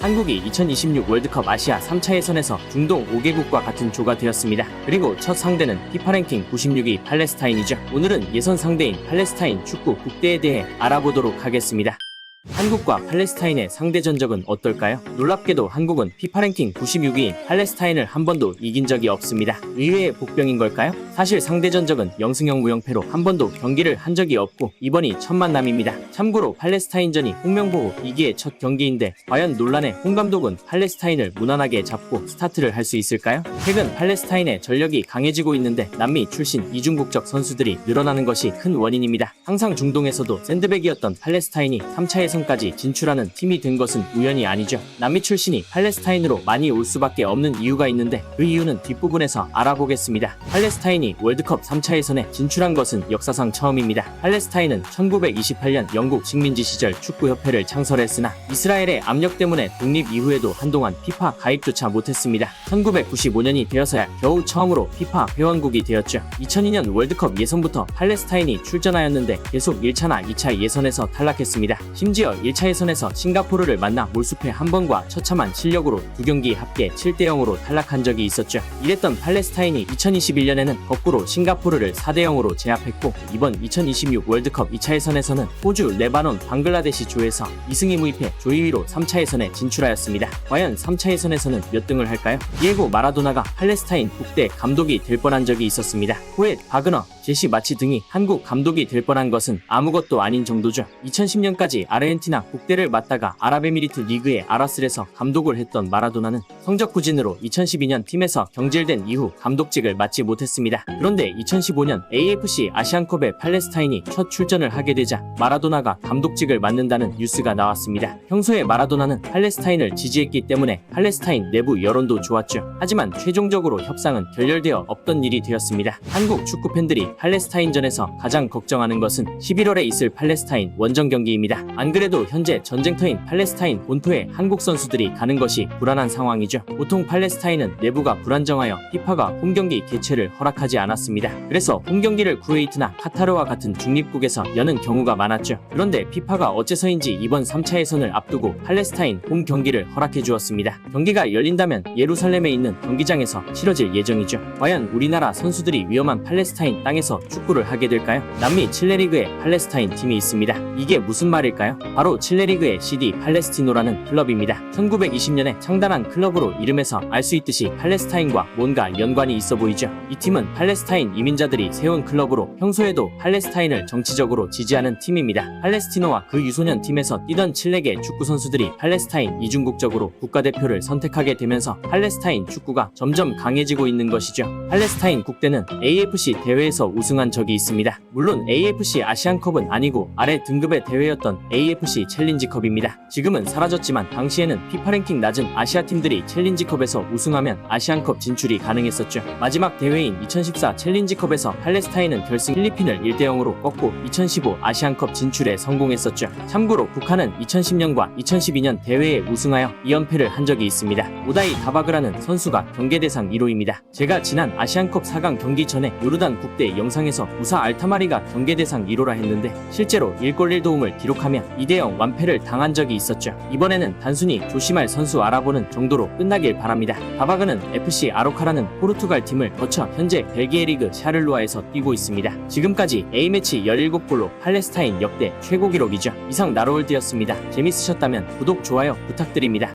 한국이 2026 월드컵 아시아 3차 예선에서 중동 5개국과 같은 조가 되었습니다. 그리고 첫 상대는 피파 랭킹 96위 팔레스타인이죠. 오늘은 예선 상대인 팔레스타인 축구 국대에 대해 알아보도록 하겠습니다. 한국과 팔레스타인의 상대 전적은 어떨까요? 놀랍게도 한국은 피파 랭킹 96위인 팔레스타인을 한 번도 이긴 적이 없습니다. 의외의 복병인 걸까요? 사실 상대 전적은 0승0 무영패로 한 번도 경기를 한 적이 없고 이번이 첫 만남입니다. 참고로 팔레스타인전이 홍명보 2기의 첫 경기인데 과연 논란의 홍 감독은 팔레스타인을 무난하게 잡고 스타트를 할 수 있을까요? 최근 팔레스타인의 전력이 강해지고 있는데 남미 출신 이중국적 선수들이 늘어나는 것이 큰 원인입니다. 항상 중동에서도 샌드백이었던 팔레스타인이 3차 예선까지 진출하는 팀이 된 것은 우연이 아니죠. 남미 출신이 팔레스타인으로 많이 올 수밖에 없는 이유가 있는데 그 이유는 뒷부분에서 알아보겠습니다. 팔레스타인이 월드컵 3차 예선에 진출한 것은 역사상 처음입니다. 팔레스타인은 1928년 영국 식민지 시절 축구협회를 창설했으나 이스라엘의 압력 때문에 독립 이후에도 한동안 피파 가입조차 못했습니다. 1995년이 되어서야 겨우 처음으로 피파 회원국이 되었죠. 2002년 월드컵 예선부터 팔레스타인이 출전하였는데 계속 1차나 2차 예선에서 탈락했습니다. 심지어 1차 예선에서 싱가포르를 만나 몰수패 한 번과 처참한 실력으로 두 경기 합계 7대0으로 탈락한 적이 있었죠. 이랬던 팔레스타인이 2021년에는 거꾸로 싱가포르를 4대0으로 제압했고 이번 2026 월드컵 2차 예선에서는 호주, 레바논, 방글라데시 조에서 2승 2무이패 조 2위로 3차 예선에 진출하였습니다. 과연 3차 예선에서는 몇 등을 할까요? 디에고 마라도나가 팔레스타인 국대 감독이 될 뻔한 적이 있었습니다. 호엣, 바그너, 제시 마치 등이 한국 감독이 될 뻔한 것은 아무것도 아닌 정도죠. 2010년까지 아르헨티나 국대를 맡다가 아랍에미리트 리그의 아라슬에서 감독을 했던 마라도나는 성적 부진으로 2012년 팀에서 경질된 이후 감독직을 맡지 못했습니다. 그런데 2015년 AFC 아시안컵에 팔레스타인이 첫 출전을 하게 되자 마라도나가 감독직을 맡는다는 뉴스가 나왔습니다. 평소에 마라도나는 팔레스타인을 지지했기 때문에 팔레스타인 내부 여론도 좋았죠. 하지만 최종적으로 협상은 결렬되어 없던 일이 되었습니다. 한국 축구 팬들이 팔레스타인전에서 가장 걱정하는 것은 11월에 있을 팔레스타인 원정 경기입니다. 안 그래도 현재 전쟁터인 팔레스타인 본토에 한국 선수들이 가는 것이 불안한 상황이죠. 보통 팔레스타인은 내부가 불안정하여 피파가 홈경기 개최를 허락하지 않았습니다. 그래서 홈경기를 쿠웨이트나 카타르와 같은 중립국에서 여는 경우가 많았죠. 그런데 피파가 어째서인지 이번 3차 예선을 앞두고 팔레스타인 홈 경기를 허락해 주었습니다. 경기가 열린다면 예루살렘에 있는 경기장에서 치러질 예정이죠. 과연 우리나라 선수들이 위험한 팔레스타인 땅에서 축구를 하게 될까요? 남미 칠레리그에 팔레스타인 팀이 있습니다. 이게 무슨 말일까요? 바로 칠레리그의 CD 팔레스티노라는 클럽입니다. 1920년에 창단한 클럽으로 이름에서 알 수 있듯이 팔레스타인과 뭔가 연관이 있어 보이죠. 이 팀은 팔레스타인 이민자들이 세운 클럽으로 평소에도 팔레스타인을 정치적으로 지지하는 팀입니다. 팔레스티노와 그 유소년 팀에서 뛰던 칠레계 축구 선수들이 팔레스타인 이중국적으로 국가대표를 선택하게 되면서 팔레스타인 축구가 점점 강해지고 있는 것이죠. 팔레스타인 국대는 AFC 대회에서 우승한 적이 있습니다. 물론 AFC 아시안컵은 아니고 아래 등급의 대회였던 AFC 챌린지컵입니다. 지금은 사라졌지만 당시에는 피파 랭킹 낮은 아시아 팀들이 챌린지컵에서 우승하면 아시안컵 진출이 가능했었죠. 마지막 대회인 2014 챌린지컵에서 팔레스타인은 결승 필리핀을 1대0으로 꺾고 2015 아시안컵 진출에 성공했었죠. 참고로 북한은 2010년과 2012년 대회에 우승하여 2연패를 한 적이 있습니다. 오다이 다바그라는 선수가 경계 대상 1호입니다. 제가 지난 아시안컵 4강 경기 전에 요르단 국대 영상에서 무사 알타마리가 경계 대상 1호라 했는데 실제로 1골 1도움을 기록하며 2대0 완패를 당한 적이 있었죠. 이번에는 단순히 조심할 선수 알아보는 정도로 끝나길 바랍니다. 다바그는 FC 아로카라는 포르투갈 팀을 거쳐 현재 벨기에 리그 샤를루아에서 뛰고 있습니다. 지금까지 A매치 17골로 팔레스타인 역대 최고 기록이죠. 이상 나로월드였습니다. 재밌으셨다면 구독, 좋아요 부탁드립니다.